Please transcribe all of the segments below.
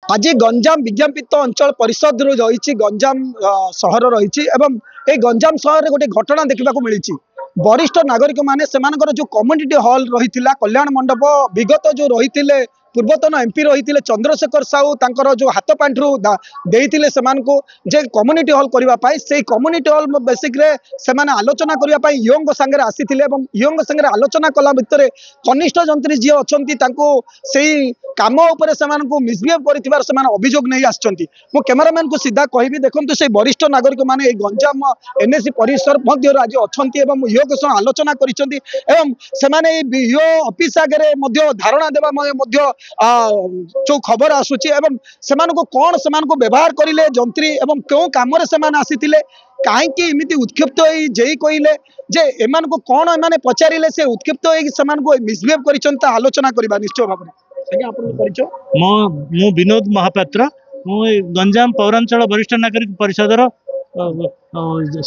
आज गंजाम विज्ञापित अंचल परिषद रही गंजाम सहर रही गंजाम सहर में गोटे घटना देखा मिली वरिष्ठ नागरिक माने जो कम्युनिटी हॉल रही कल्याण मंडप विगत जो रही पूर्वतन एमपी रही चंद्रशेखर साहू तांकर जो हाथ पांठु देते जे कम्युनिटी हॉल करने से कम्युनिटी हॉल बेसिक से आलोचना करने ईओ सांगे आसी ईओ सांगे आलोचना कला भितर कनिष्ठ जंत्री जी अच्छा से काम उपर से मिसबिहेव कर अभियोग नहीं आसछंती मो कैमरामैन को सीधा कहबी देखंतु से वरिष्ठ नागरिक माने गंजाम एनएसी परिसर मध्य आज अच्छी ईओ के सह आलोचना करिसेंती एवं सेमाने ईओ ऑफिस आगे धारणा देवा जो खबर आसुची एवं सेमानको कोन सेमानको व्यवहार करिले जंत्री एवं क्यों काम रे सेमान आसीतिले कहीं इमिति उत्क्षिप्त होई जेई कहिले जे एमान को कोन एमाने पचारिले से उत्क्षिप्त होई सेमान को मिसबिहेव करिसंत आलोचना करबा निश्चय भाबरे आज्ञा आपन परिचय मो विनोद महापात्र मो गंजाम पौरांचल वरिष्ठ नागरिक परिषदर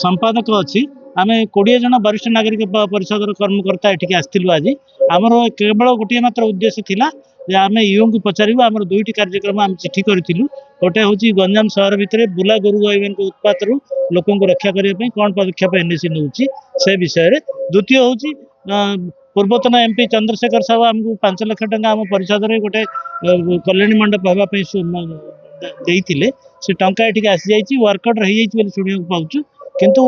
संपादक अच्छी आम 20 जन वरिष्ठ नागरिक परिषद कर्मकर्ता एठिक आसलु आज आमर केवल गोटे मात्र उद्देश्य थिला जे आम ईओ को पचारू आम 2टी कार्यक्रम आम चिठी करूँ गोटे हूँ गंजाम सहर भितर बुला गोरु गाई उत्पात लोक रक्षा करने कौन पदक्षेप एनएसी नौ से विषय द्वितीय हूँ पूर्वतन एमपी चंद्रशेखर साहू आमको 5 लाख टंका आम परिषद में गोटे कल्याणी मंडप हाँपाई से टंका ये आसी जाइए वर्कआउट रही शुणा पाचु किंतु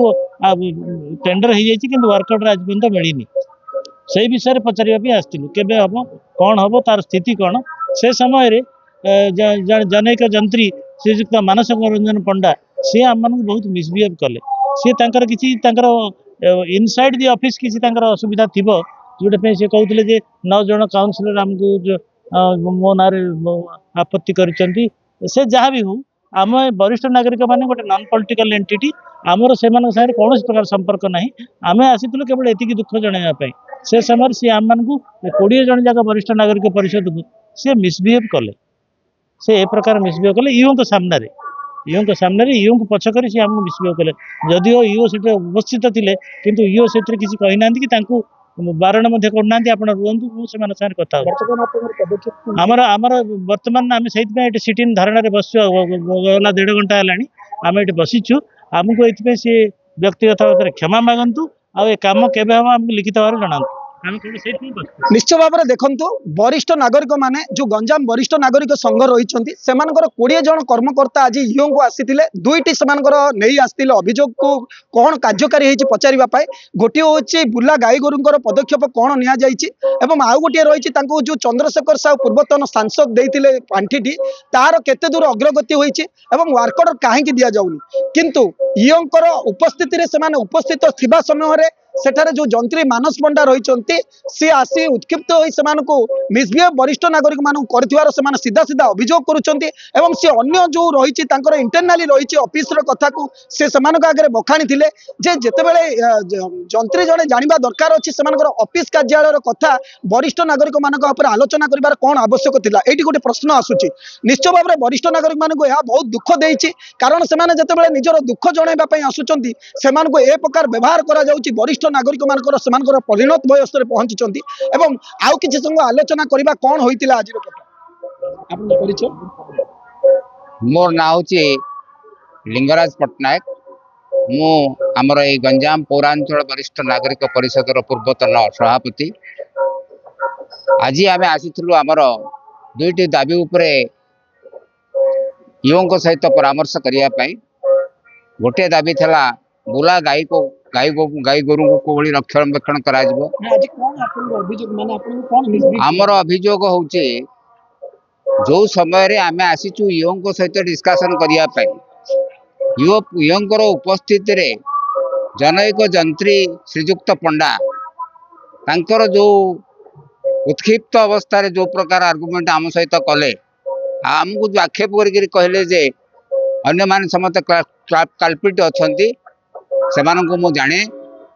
टेंडर हो जाइए वर्कआउट आज पर्यटन मिलनी से विषय पचारे आसलु केबे हम कौन हम तार स्थिति कौन से समय जनैक जंत्री श्रीजुक्त मानस रंजन पंडा सी आम बहुत मिसबिहेव कले सी किसी इनसाइड दि ऑफिस किसी असुविधा थी जोटे सी कहते 9 जन काउंसिलर आमको मो ना आपत्ति कर से जहाँ भी हो आम वरिष्ठ नागरिक मैंने गोटे नॉन पॉलिटिकल एंटिटी आमर से कौन प्रकार संपर्क ना आम आसीलु केवल एति दुख जनवाई से समय सी आम को 20 जन जाक वरिष्ठ नागरिक परिषद को सी मिसबिहेव कले से ए प्रकार मिसबिहेव कले ईओ के सामने ईओ को पछ कर आमको मिसबिहेव कले जदिओ ईओ से उपस्थित थे किंतु ईओ से किसी कहना कि बारण करना आप रुहतु से कथा आमर बर्तमान आम से सिटिंग धारणा बसु गला 1.5 घंटा है आम ये बसीचु आमको ये सी व्यक्तिगत भाव में क्षमा मागंतु आ काम केबे हम आमको लिखित भाव जनातु निश्चय भाव में देखु वरिष्ठ नागरिक माने जो गंजाम वरिष्ठ नागरिक संघ रही 20 जन कर्मकर्ता आज ईओ को आसी 2टी से नहीं आसते अभियोग को कौन कार्यकारी होती पचारे गोटे हूँ बुला गाई गोरुंर पदक्षेप कौन नि आउ गोटे रही जो चंद्रशेखर साहू पूर्वतन सांसद देते पांठिटी तार केते दूर अग्रगति होती वर्कआउट कहीं दि जाऊनी किंतु ईओ उपस्थिति उपस्थित थिबा समय सेठारे जो जंत्री मानस पंडा रही सी आसी उत्क्षिप्त हो मिसबिहेव वरिष्ठ नागरिक मानू कर सीधा सीधा अभियोग करुँच सी अन्य जो रही इंटरनाली रही ऑफिस कथा को से आगे बखाणी थे जेतेबेले जंत्री जड़े जानवा दरकार अच्छी ऑफिस कार्यालय कथा वरिष्ठ नागरिक मान आलोचना कर कौन आवश्यक था ये गोटे प्रश्न आसूची निश्चय भाव में वरिष्ठ नागरिक मानक यह बहुत दुख देती कारण से जितेबाला निजर दुख जनवाई आसुँच से ए प्रकार व्यवहार करा वरिष्ठ नागरिक मानकर परिणत वयस पहुंची एवं आउ किसी संग आलोचना करबा कौन होइतिला आज परिचय मोर ना हूँ लिंगराज पट्टनायक मु आमर ये गंजाम पौरांचल वरिष्ठ नागरिक परिषद पूर्वतन सभापति आज आम आसीलु आमर 2टी दाबी उपरे ईओ सहित परामर्श करने गोटे दाबी थला बुला गाई को गाई गोरु को रक्षणाबेक्षण आमर अभियोग हूँ जो समय आम आसीचु ईओ सहित डिस्कसन करने ईओ उपस्थित जनैक जंत्री श्रीजुक्त पंडा तांकर जो उत्क्षिप्त अवस्था जो प्रकार आर्गुमेंट आम सहित कले आमको जो आक्षेप कर कहले जे अन्य मान समस्त काल्पिट अच्छा से मु जाने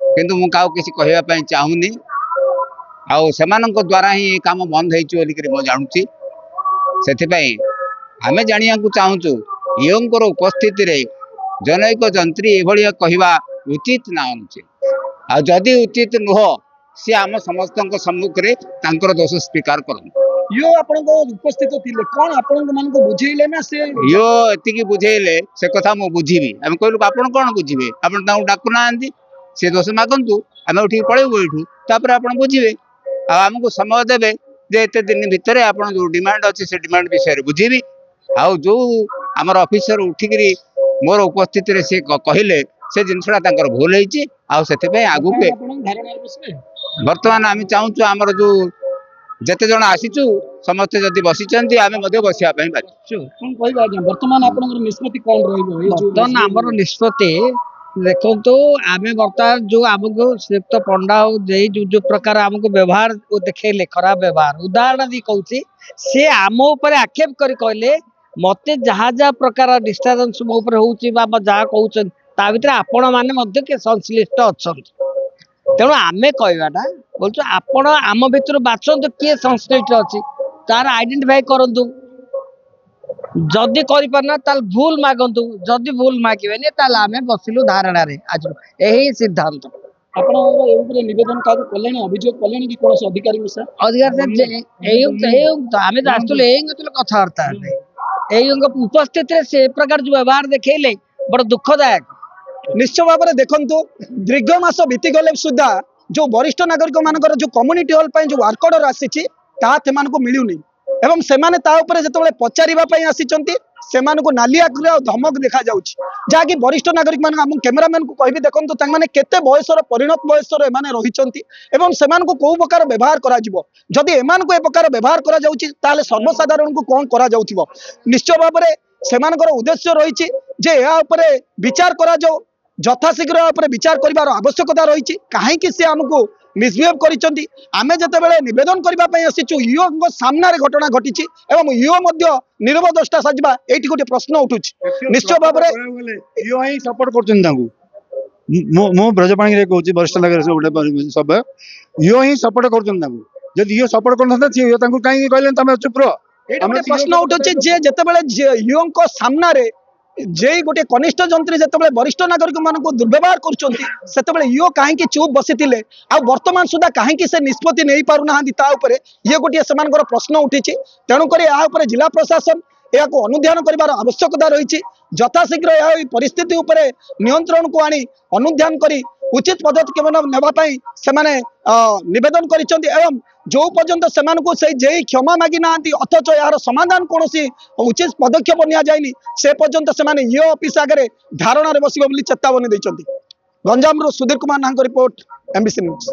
किंतु मु किसी कहवाई चाहूनी आउ द्वारा ही ये काम बंद हो जानूँ से आम जाना चाहूँ ईओ उपस्थिति जनैक जंत्री ये कहवा उचित ना अनुचित आदि उचित नुह सी आम समस्त सम्मुख में दोष स्वीकार करते ଇଓ ଆପଣଙ୍କ ଉପସ୍ଥିତ ଥିଲେ କଣ ଆପଣଙ୍କ ମାନଙ୍କୁ ବୁଝେଇଲେ ନା ସେ ଇଓ ଏତିକି ବୁଝେଇଲେ ସେ କଥା ମୁଁ ବୁଝିବି। ଆମେ କହିଲୁ ଆପଣ କଣ ବୁଝିବେ, ଆପଣ ତାଙ୍କୁ ଡାକୁନାହାନ୍ତି, ସେ ଦୋଷ ମାଗନ୍ତୁ, ଆମେ ଉଠିକି ପଳେଇବୁ ଏଇଠୁ, ତାପରେ ଆପଣ ବୁଝିବେ। ଆଉ ଆମକୁ ସମୟ ଦେବେ ଯେ ଏତେ ଦିନ ଭିତରେ ଆପଣ ଯୋଉ ଡିମାଣ୍ଡ ଅଛି ସେ ଡିମାଣ୍ଡ ବିଷୟରେ ବୁଝିବି। ଆଉ ଯୋଉ ଆମର ଅଫିସର ଉଠିକିରି ମୋର ଉପସ୍ଥିତିରେ ସେ କହିଲେ ସେ ଜିନିଷଟା ତାଙ୍କର ଭୁଲ ହେଇଛି। ଆଉ ସେଥିପାଇଁ ଆଗକୁ ଧାରଣାରେ ବସିବେ। ବର୍ତ୍ତମାନ ଆମେ ଚାହୁଁଛୁ ଆମର ଯୋଉ ଯେତେ ଜଣ ଆସିଛୁ ସମସ୍ତେ ଯଦି ବସିଛନ୍ତି ଆମେ ମଧ୍ୟ ବସିବା ପାଇଁ ବାଧ୍ୟ। କଣ କହିବା ଆଜ୍ଞା ବର୍ତ୍ତମାନ ଆପଣଙ୍କର ନିଷ୍ପତ୍ତି କଣ ରହିବ ଏଇ ଯୋଉ ବର୍ତ୍ତମାନ ଆମର ନିଷ୍ପତ୍ତି ଦେଖନ୍ତୁ, ଆମେ ବର୍ତ୍ତମାନ ଯୋଉ ଆମକୁ ଶ୍ରୀଯୁକ୍ତ ପଣ୍ଡା ଆଉ ଯୋଉ ପ୍ରକାର ଆମକୁ ବ୍ୟବହାର ଦେଖେଇଲେ, ଖରାପ ବ୍ୟବହାର, ଉଦାହରଣ ଦେଇ କହୁଛି, ସେ ଆମ ଉପରେ ଆକ୍ଷେପ କରି କହିଲେ ମତେ ଯାହା ଯାହା ପ୍ରକାର ଡିଷ୍ଟର୍ବାନ୍ସ ମୋ ଉପରେ ହଉଛି ବା ଯାହା କହୁଛନ୍ତି ତା ଭିତରେ ଆପଣ ମାନେ ମଧ୍ୟ କିଏ ସଂଶ୍ଳିଷ୍ଟ ଅଛନ୍ତି। ତେଣୁ ଆମେ କହିବାଟା ବୋଲଛୁ ଆପଣ ଆମ ଭିତରୁ ବାଛନ୍ତୁ କିଏ ସଂଶ୍ଳିଷ୍ଟ ଅଛି, ତାର ଆଇଡେଣ୍ଟିଫାଇ କରନ୍ତୁ। ଯଦି କରିପାରୁନା ତାହେଲେ ଭୁଲ ମାଗନ୍ତୁ, ଯଦି ଭୁଲ ମାଗିବେନି ତାହେଲେ ଆମେ ବସିଲୁ ଧାରଣାରେ ଆଜି ଏହି ସିଦ୍ଧାନ୍ତ। ଆପଣଙ୍କର ଏ ଉପରେ ନିବେଦନ କାହାକୁ କଲେଣି, ଅଭିଯୋଗ କଲେଣି କି କୌଣସି ଅଧିକାରୀଙ୍କୁ ସାର୍? ଆମେ ତ ଆସିଥିଲୁ ଏଇ କଥାବାର୍ତ୍ତା ହେଲେ ଏଇ ଉପସ୍ଥିତିରେ ସେ ପ୍ରକାର ଯୋଉ ବ୍ୟବହାର ଦେଖେଇଲେ ବଡ ଦୁଃଖଦାୟକ। ନିଶ୍ଚୟ ଭାବରେ ଦେଖନ୍ତୁ, ଦୀର୍ଘ ମାସ ବିତିଗଲେ ସୁଦ୍ଧା ଯୋଉ ବରିଷ୍ଠ ନାଗରିକ ମାନଙ୍କର ଯୋଉ କମ୍ୟୁନିଟି ହଲ୍ ପାଇଁ ଯୋଉ ୱାର୍କ ଅର୍ଡର ଆସିଛି ତାହା ସେମାନଙ୍କୁ ମିଳୁନି ଏବଂ ସେମାନେ ତା ଉପରେ ଯେତେବେଳେ ପଚାରିବା ପାଇଁ ଆସିଛନ୍ତି ସେମାନଙ୍କୁ ନାଲି ଆଖିରେ ଆଉ ଧମକ ଦେଖାଯାଉଛି, ଯାହାକି ବରିଷ୍ଠ ନାଗରିକ ମାନଙ୍କୁ ଆମ କ୍ୟାମେରାମ୍ୟାନକୁ କହିବି ଦେଖନ୍ତୁ ତାମାନେ କେତେ ବୟସର ପରିଣତ ବୟସର ଏମାନେ ରହିଛନ୍ତି ଏବଂ ସେମାନଙ୍କୁ କୋଉ ପ୍ରକାର ବ୍ୟବହାର କରାଯିବ। ଯଦି ଏମାନଙ୍କୁ ଏ ପ୍ରକାର ବ୍ୟବହାର କରାଯାଉଛି ତାହେଲେ ସର୍ବସାଧାରଣଙ୍କୁ କଣ କରାଯାଉଥିବ। ନିଶ୍ଚୟ ଭାବରେ ସେମାନଙ୍କର ଉଦ୍ଦେଶ୍ୟ ରହିଛି ଯେ ଏହା ଉପରେ ବିଚାର କରାଯାଉ, ଯଥାଶୀଘ୍ର ଉପରେ ବିଚାର କରିବାର ଆବଶ୍ୟକତା ରହିଛି। କାହିଁକି ସେ ଆମକୁ ମିସବିହେଭ କରିଛନ୍ତି, ଆମେ ଯେତେବେଳେ ନିବେଦନ କରିବା ପାଇଁ ଆସିଛୁ ଇଓଙ୍କ ସାମ୍ନାରେ ଘଟଣା ଘଟିଛି ଏବଂ ଇଓ ମଧ୍ୟ ନିରବ ଦୃଷ୍ଟା ସାଜିବା, ଏଇଠି ଗୋଟେ ପ୍ରଶ୍ନ ଉଠୁଛି। ନିଶ୍ଚୟ ଭାବରେ ଇଓ ହିଁ ସପୋର୍ଟ କରୁଛନ୍ତି ତାଙ୍କୁ। ମୁଁ ବ୍ରଜପାଣିରେ କହୁଛି, ବରିଷ୍ଠ ନାଗରିକ ସଭ୍ୟ, ଇଓ ହିଁ ସପୋର୍ଟ କରୁଛନ୍ତି ତାଙ୍କୁ। ଯଦି ଇଓ ସପୋର୍ଟ କରୁନଥାନ୍ତା ସେ ତାଙ୍କୁ କାହିଁକି କହିଲେ ତମେ ଚୁପ ରହ। ଏଇଟା ଗୋଟେ ପ୍ରଶ୍ନ ଉଠୁଛି ଯେ ଯେତେବେଳେ ଇଓଙ୍କ ସାମ୍ନାରେ যে গোটে কনিষ্ঠ যন্ত্রী যেতবে বরিষ্ঠ নাগরিক মানুষ দুর্ব্যবহার করছেন সেতবে ইও কাহিঁকি চুপ বসিলে আর বর্তমান সুদ্ধা কাহিঁকি সে নিষ্পত্তি নেই পারু না তা উপরে ইয়ে গোটিয়ে সেমানଙ୍କର প্রশ্ন উঠিছে। তেণুকরি ଏହା ଉପରେ জিলা প্রশাসন এয়াকু অনুধ্যান করিবার আবশ্যকতা রয়েছে। যথাশীঘ্র এই পরিস্থিতি উপরে নিয়ন্ত্রণকু আনি অনুধ্যান করি উচিত পদক্ষেপ নেওয়া পাই সেমানে নিবেদন করেছেন এবং जो पर्यंत से क्षमा मागी ना अथच यार समाधान कौन उचित पदक्षेप नि से पर्यंत से ये ऑफिस आगे धारणा बसबे चेतावनी देते। गंजाम सुधीर कुमार नाहक रिपोर्ट, एमबीसी न्यूज।